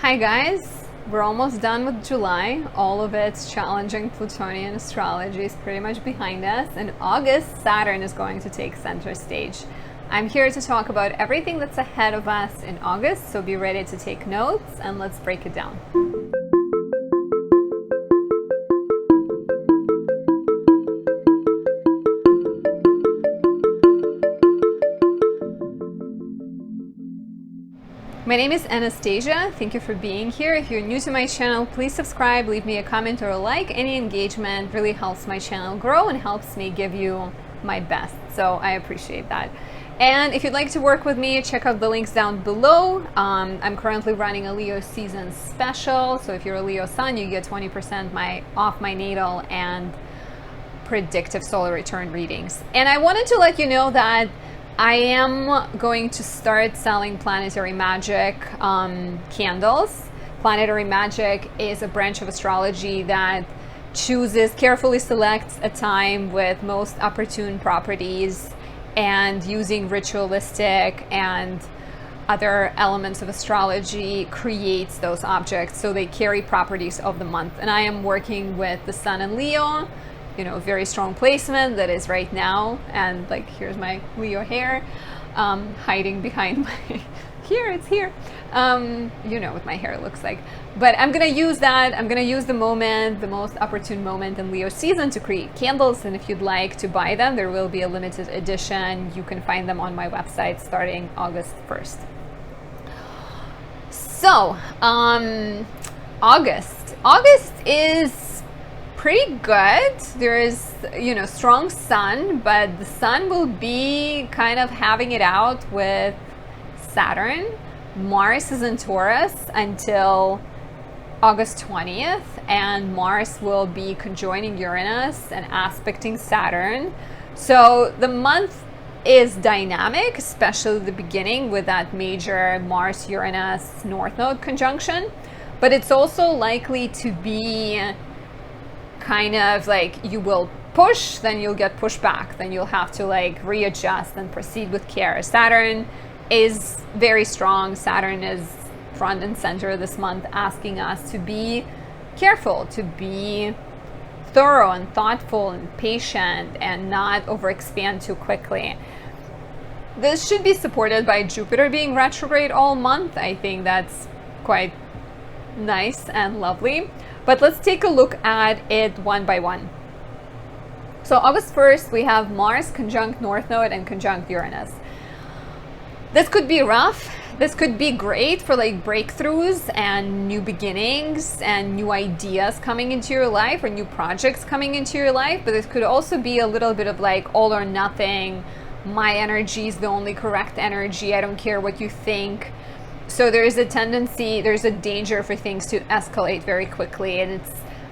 Hi guys, we're almost done with July. All of its challenging Plutonian astrology is pretty much behind us. In August, Saturn is going to take center stage. I'm here to talk about everything that's ahead of us in August, so be ready to take notes and let's break it down. My name is Anastasia. Thank you for being here. If you're new to my channel, please subscribe, leave me a comment or a like. Any engagement really helps my channel grow and helps me give you my best. So I appreciate that. And if you'd like to work with me, check out the links down below. I'm currently running a Leo season special. So if you're a Leo sun, you get 20% off my natal and predictive solar return readings. And I wanted to let you know that I am going to start selling planetary magic candles. Planetary magic is a branch of astrology that carefully selects a time with most opportune properties and using ritualistic and other elements of astrology creates those objects so they carry properties of the month. And I am working with the Sun in Leo, very strong placement that is right now, and like here's my Leo hair hiding behind my it's here. You know what my hair looks like, but I'm gonna use that. I'm gonna use the most opportune moment in Leo season to create candles, and if you'd like to buy them, there will be a limited edition. You can find them on my website starting August 1st. So August is pretty good. There is, strong sun, but the sun will be kind of having it out with Saturn. Mars is in Taurus until August 20th, and Mars will be conjoining Uranus and aspecting Saturn. So the month is dynamic, especially the beginning with that major Mars-Uranus North Node conjunction, but it's also likely to be kind of like you will push, then you'll get pushed back, then you'll have to readjust and proceed with care. Saturn is very strong. Saturn is front and center this month, asking us to be careful, to be thorough and thoughtful and patient and not overexpand too quickly. This should be supported by Jupiter being retrograde all month. I think that's quite nice and lovely. But let's take a look at it one by one. So August 1st, we have Mars conjunct North Node and conjunct Uranus. This could be rough. This could be great for breakthroughs and new beginnings and new ideas coming into your life or new projects coming into your life. But it could also be a little bit of all or nothing. My energy is the only correct energy. I don't care what you think. So there's a danger for things to escalate very quickly, and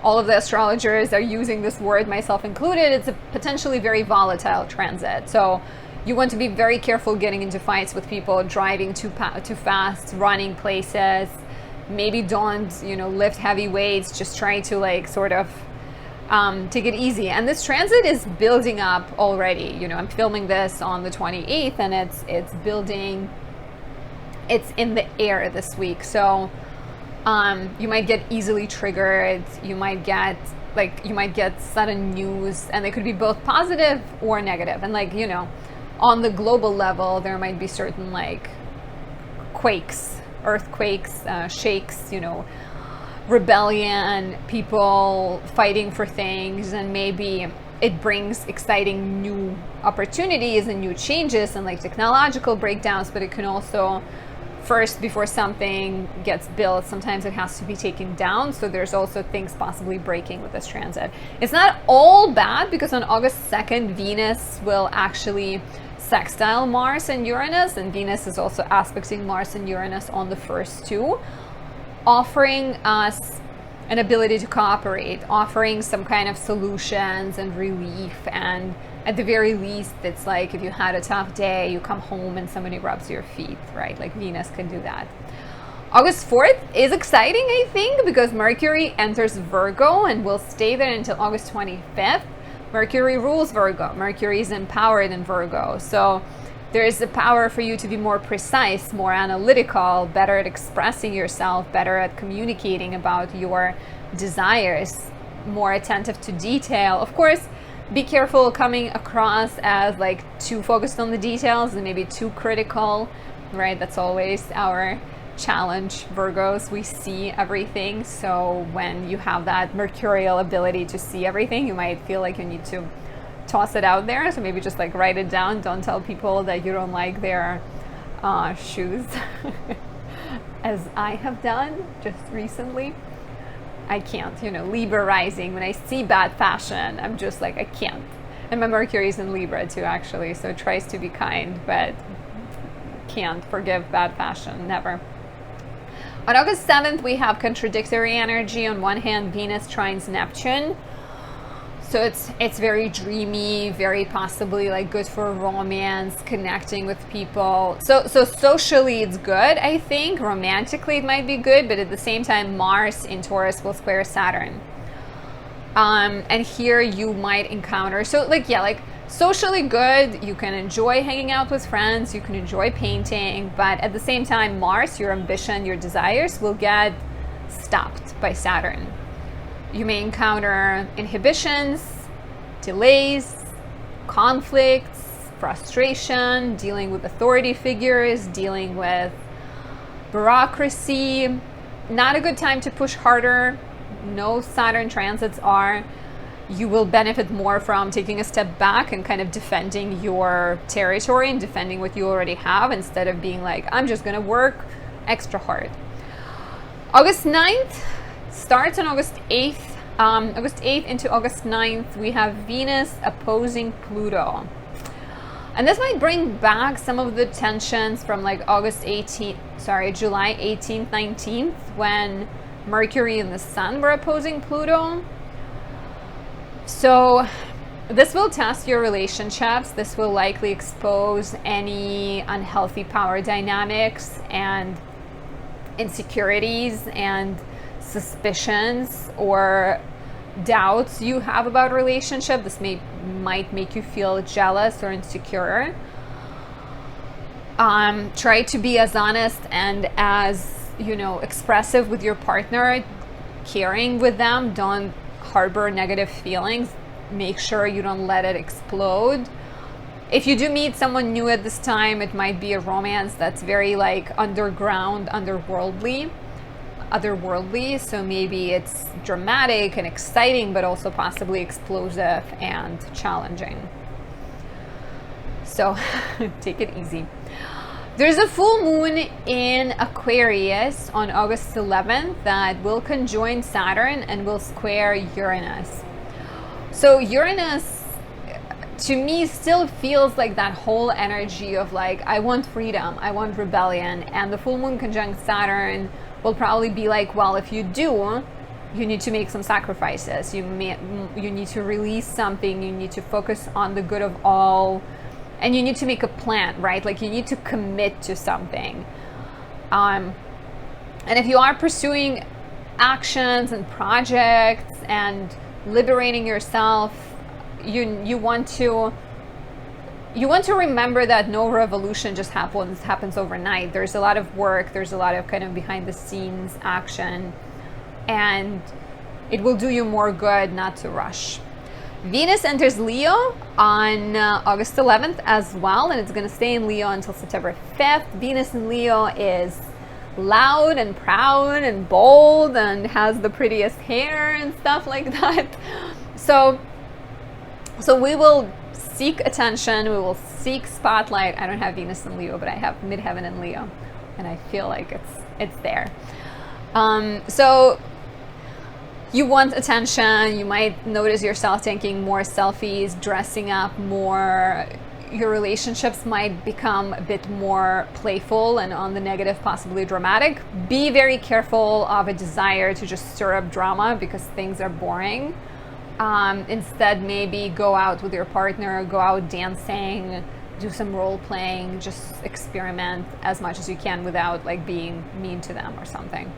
all of the astrologers are using this word, myself included. It's a potentially very volatile transit. So you want to be very careful getting into fights with people, driving too fast, running places. Maybe don't, lift heavy weights. Just try to take it easy. And this transit is building up already. I'm filming this on the 28th, and it's building. It's in the air this week, so you might get easily triggered. You might get sudden news, and they could be both positive or negative. And on the global level, there might be certain quakes, earthquakes, shakes, rebellion, people fighting for things, and maybe it brings exciting new opportunities and new changes and technological breakdowns. But it can also, first, before something gets built, sometimes it has to be taken down. So there's also things possibly breaking with this transit. It's not all bad, because on August 2nd, Venus will actually sextile Mars and Uranus, and Venus is also aspecting Mars and Uranus on the 1st too, offering us an ability to cooperate, offering some kind of solutions and relief. And at the very least, it's if you had a tough day, you come home and somebody rubs your feet, right? Venus can do that. August 4th is exciting, I think, because Mercury enters Virgo and will stay there until August 25th. Mercury rules Virgo. Mercury is empowered in Virgo. So There is the power for you to be more precise, more analytical, better at expressing yourself, better at communicating about your desires, more attentive to detail. Of course, be careful coming across as like too focused on the details and maybe too critical, right? That's always our challenge, Virgos. We see everything. So when you have that mercurial ability to see everything, you might feel like you need to toss it out there. So maybe just like write it down. Don't tell people that you don't like their shoes, as I have done just recently. I can't, Libra rising. When I see bad fashion, I'm just like, I can't. And my Mercury is in Libra too, actually. So it tries to be kind, but can't forgive bad fashion, never. On August 7th, we have contradictory energy. On one hand, Venus trines Neptune. So it's very dreamy, very possibly like good for romance, connecting with people. So socially it's good, I think. Romantically it might be good, but at the same time Mars in Taurus will square Saturn. And here you might encounter, socially good. You can enjoy hanging out with friends, you can enjoy painting, but at the same time Mars, your ambition, your desires will get stopped by Saturn. You may encounter inhibitions, delays, conflicts, frustration, dealing with authority figures, dealing with bureaucracy. Not a good time to push harder. No Saturn transits are. You will benefit more from taking a step back and kind of defending your territory and defending what you already have, instead of being like, I'm just going to work extra hard. August 9th starts on August 8th. August 8th into August 9th, we have Venus opposing Pluto. And this might bring back some of the tensions from like July 18th, 19th, when Mercury and the Sun were opposing Pluto. So this will test your relationships. This will likely expose any unhealthy power dynamics and insecurities and suspicions or doubts you have about a relationship. This might make you feel jealous or insecure. Try to be as honest and as expressive with your partner, caring with them. Don't harbor negative feelings. Make sure you don't let it explode. If you do meet someone new at this time, it might be a romance that's very like underground, otherworldly. So maybe it's dramatic and exciting, but also possibly explosive and challenging. So take it easy. There's a full moon in Aquarius on August 11th that will conjoin Saturn and will square Uranus. So Uranus, to me, still feels like that whole energy of like, I want freedom, I want rebellion. And the full moon conjunct Saturn will probably be like, well, if you do, you need to make some sacrifices. You need to release something. You need to focus on the good of all. And you need to make a plan, right? Like you need to commit to something. And if you are pursuing actions and projects and liberating yourself, you want to remember that no revolution just happens overnight. There's a lot of work. There's a lot of kind of behind the scenes action, and it will do you more good not to rush. Venus enters Leo on August 11th as well, and it's going to stay in Leo until September 5th. Venus in Leo is loud and proud and bold and has the prettiest hair and stuff like that. So we will seek attention, we will seek spotlight. I don't have Venus in Leo, but I have midheaven in Leo, and I feel like it's there. So you want attention. You might notice yourself taking more selfies, dressing up more. Your relationships might become a bit more playful and on the negative, possibly dramatic. Be very careful of a desire to just stir up drama because things are boring. Instead, maybe go out with your partner, go out dancing, do some role playing, just experiment as much as you can without like being mean to them or something.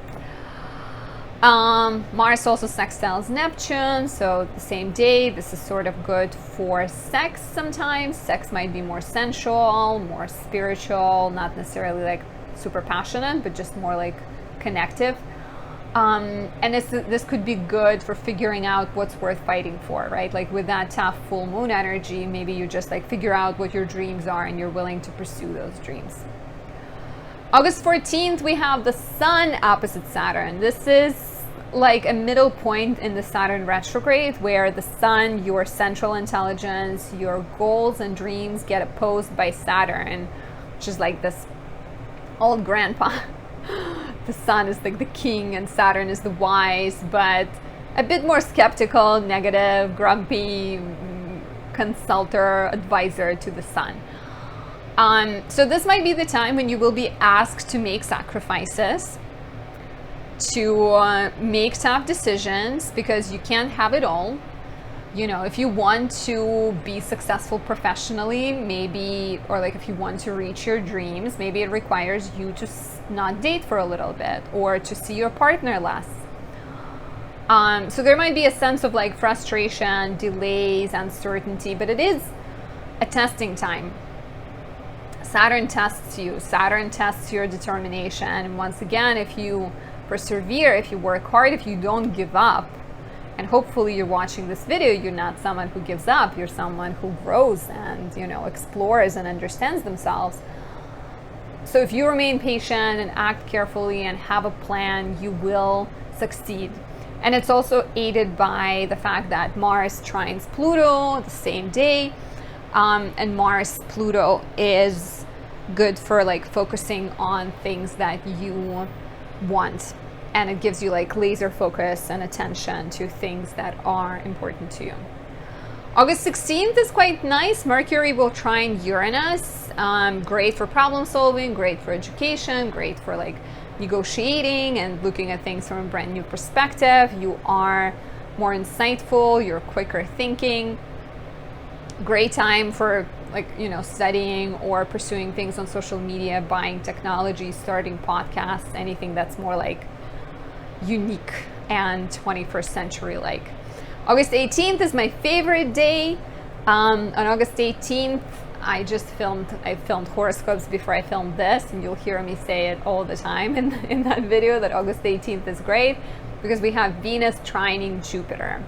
Mars also sextiles Neptune, so the same day. This is sort of good for sex sometimes. Sex might be more sensual, more spiritual, not necessarily like super passionate, but just more like connective. And this could be good for figuring out what's worth fighting for, right? Like with that tough full moon energy, maybe you just like figure out what your dreams are and you're willing to pursue those dreams. August 14th, we have the Sun opposite Saturn. This is like a middle point in the Saturn retrograde where the Sun, your central intelligence, your goals and dreams get opposed by Saturn, which is like this old grandpa. The Sun is like the king and Saturn is the wise, but a bit more skeptical, negative, grumpy consultor, advisor to the Sun. So this might be the time when you will be asked to make sacrifices, to make tough decisions, because you can't have it all. You know, if you want to be successful professionally, maybe, or like if you want to reach your dreams, maybe it requires you to not date for a little bit or to see your partner less. So there might be a sense of like frustration, delays, uncertainty, but it is a testing time. Saturn tests you. Saturn tests your determination. And once again, if you persevere, if you work hard, if you don't give up, and hopefully you're watching this video, you're not someone who gives up, you're someone who grows and, you know, explores and understands themselves. So if you remain patient and act carefully and have a plan, you will succeed. And it's also aided by the fact that Mars trines Pluto the same day. And Mars Pluto is good for like focusing on things that you want, and it gives you like laser focus and attention to things that are important to you. August 16th is quite nice. Mercury will trine Uranus. Great for problem solving, great for education, great for like negotiating and looking at things from a brand new perspective. You are more insightful, you're quicker thinking. Great time for like, you know, studying or pursuing things on social media, buying technology, starting podcasts, anything that's more like unique and 21st century like. August 18th is my favorite day. On August 18th, I filmed horoscopes before I filmed this, and you'll hear me say it all the time in that video that August 18th is great because we have Venus trining Jupiter.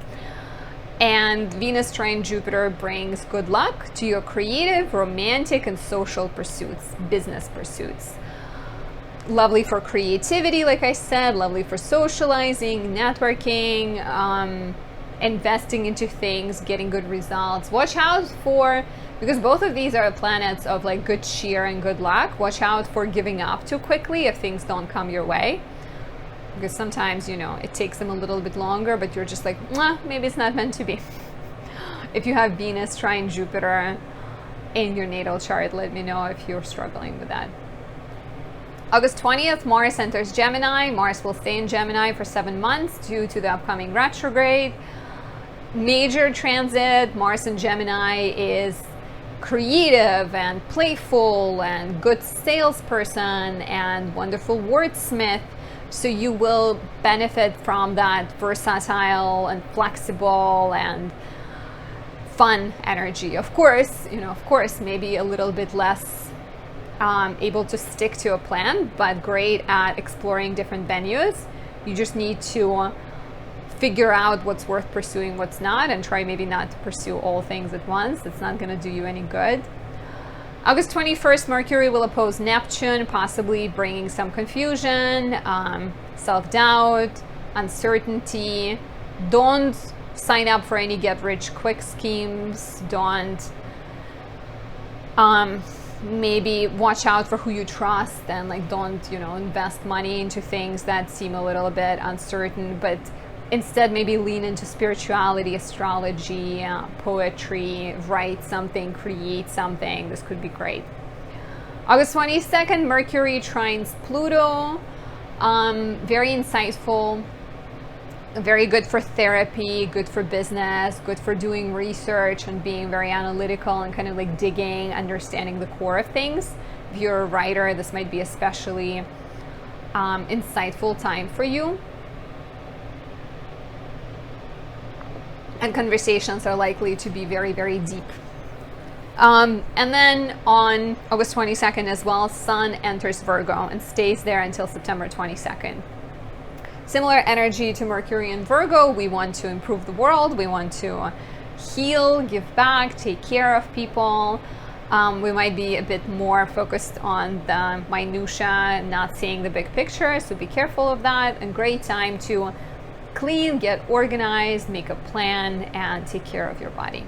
And Venus trine Jupiter brings good luck to your creative, romantic, and social pursuits, business pursuits. Lovely for creativity, like I said, lovely for socializing, networking, investing into things, getting good results. Watch out for, because both of these are planets of like good cheer and good luck, watch out for giving up too quickly if things don't come your way. Because sometimes, you know, it takes them a little bit longer, but you're just like, maybe it's not meant to be. If you have Venus trine Jupiter in your natal chart, let me know if you're struggling with that. August 20th, Mars enters Gemini. Mars will stay in Gemini for 7 months due to the upcoming retrograde. Major transit, Mars in Gemini is creative and playful and good salesperson and wonderful wordsmith. So you will benefit from that versatile and flexible and fun energy. Of course, you know, maybe a little bit less able to stick to a plan, but great at exploring different venues. You just need to figure out what's worth pursuing, what's not, and try maybe not to pursue all things at once. It's not going to do you any good. August 21st, Mercury will oppose Neptune, possibly bringing some confusion, self-doubt, uncertainty. Don't sign up for any get-rich-quick schemes. Don't maybe watch out for who you trust, and like don't, you know, invest money into things that seem a little bit uncertain, but instead maybe lean into spirituality, astrology, poetry, write something, create something. This could be great. August 22nd, Mercury trines Pluto. Very insightful, very good for therapy, good for business, good for doing research and being very analytical and kind of like digging, understanding the core of things. If you're a writer, this might be especially insightful time for you. and conversations are likely to be very, very deep. And then on August 22nd as well, Sun enters Virgo and stays there until September 22nd. Similar energy to Mercury in Virgo. We want to improve the world. We want to heal, give back, take care of people. We might be a bit more focused on the minutia, not seeing the big picture, so be careful of that. A great time to clean, get organized, make a plan, and take care of your body.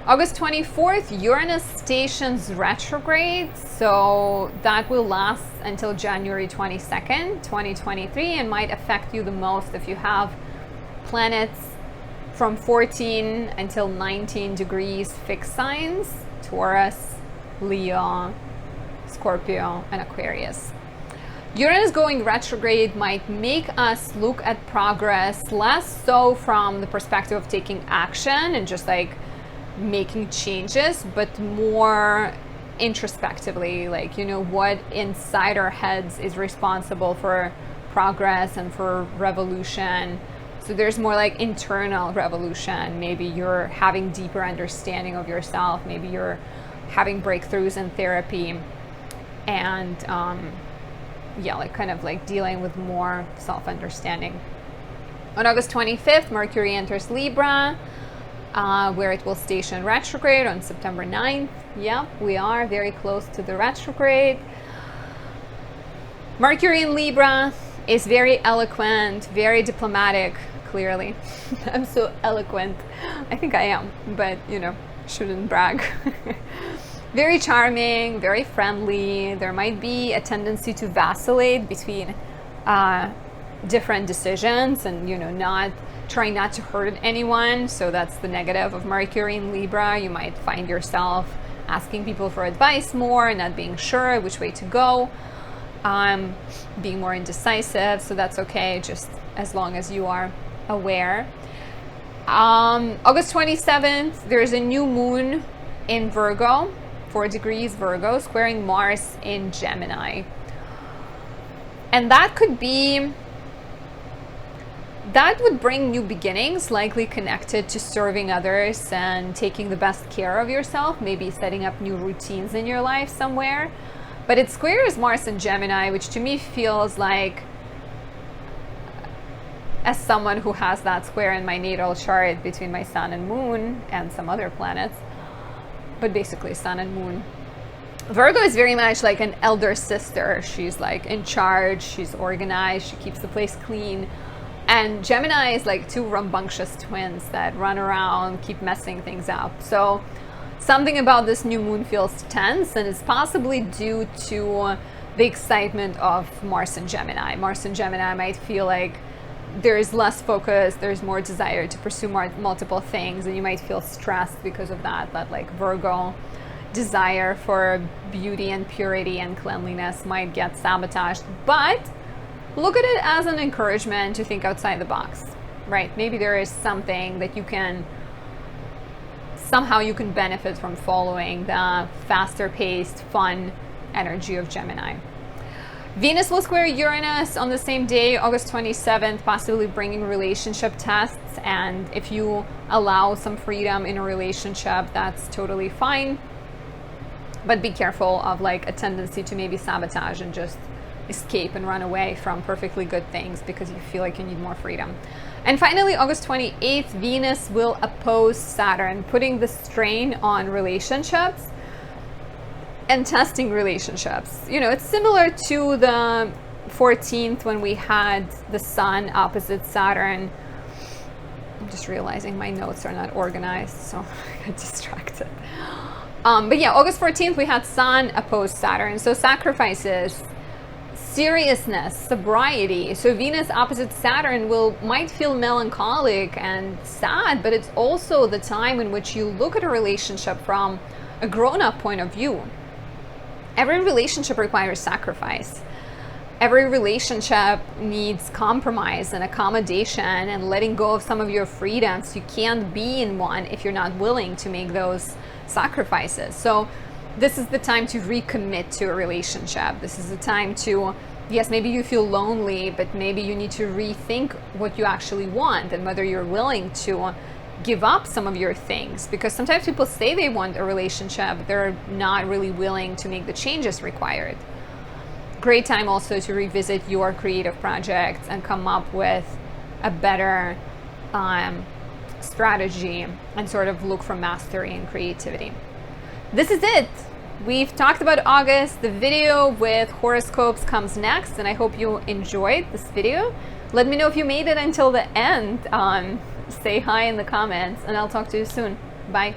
August 24th, Uranus stations retrograde, so that will last until January 22nd, 2023, and might affect you the most if you have planets from 14 until 19 degrees fixed signs: Taurus, Leo, Scorpio, and Aquarius. Uranus going retrograde might make us look at progress less so from the perspective of taking action and just like making changes, but more introspectively, like, you know, what inside our heads is responsible for progress and for revolution. So there's more like internal revolution. Maybe you're having deeper understanding of yourself. Maybe you're having breakthroughs in therapy, and yeah, like kind of like dealing with more self-understanding. On August 25th, Mercury enters Libra, where it will station retrograde on September 9th. Yep, we are very close to the retrograde. Mercury in Libra is very eloquent, very diplomatic, clearly. I'm so eloquent. I think I am, but you know, shouldn't brag. Very charming, very friendly. There might be a tendency to vacillate between different decisions and, you know, trying not to hurt anyone. So that's the negative of Mercury in Libra. You might find yourself asking people for advice more, not being sure which way to go, being more indecisive. So that's okay, just as long as you are aware. August 27th, there's a new moon in Virgo, 4 degrees Virgo, squaring Mars in Gemini. And that would bring new beginnings, likely connected to serving others and taking the best care of yourself, maybe setting up new routines in your life somewhere. But it squares Mars in Gemini, which to me feels like, as someone who has that square in my natal chart between my sun and moon and some other planets, but basically sun and moon, Virgo is very much like an elder sister. She's like in charge, she's organized, she keeps the place clean. And Gemini is like two rambunctious twins that run around, keep messing things up. So something about this new moon feels tense, and it's possibly due to the excitement of Mars and Gemini. Mars and Gemini might feel like there's less focus, there's more desire to pursue multiple things, and you might feel stressed because of that. That like Virgo desire for beauty and purity and cleanliness might get sabotaged. But look at it as an encouragement to think outside the box, right? Maybe there is something that somehow you can benefit from following the faster paced, fun energy of Gemini. Venus will square Uranus on the same day, August 27th, possibly bringing relationship tests. And if you allow some freedom in a relationship, that's totally fine. But be careful of like a tendency to maybe sabotage and just escape and run away from perfectly good things because you feel like you need more freedom. And finally, August 28th, Venus will oppose Saturn, putting the strain on relationships and testing relationships. You know, it's similar to the 14th when we had the Sun opposite Saturn. I'm just realizing my notes are not organized, so I got distracted. But yeah, August 14th, we had Sun opposed Saturn. So sacrifices, seriousness, sobriety. So Venus opposite Saturn might feel melancholic and sad, but it's also the time in which you look at a relationship from a grown-up point of view. Every relationship requires sacrifice. Every relationship needs compromise and accommodation and letting go of some of your freedoms. You can't be in one if you're not willing to make those sacrifices. So this is the time to recommit to a relationship. This is the time to yes, maybe you feel lonely, but maybe you need to rethink what you actually want and whether you're willing to give up some of your things, because sometimes people say they want a relationship, but they're not really willing to make the changes required. Great time also to revisit your creative projects and come up with a better strategy and sort of look for mastery and creativity. This is it. We've talked about August. The video with horoscopes comes next, and I hope you enjoyed this video. Let me know if you made it until the end. Say hi in the comments, and I'll talk to you soon. Bye.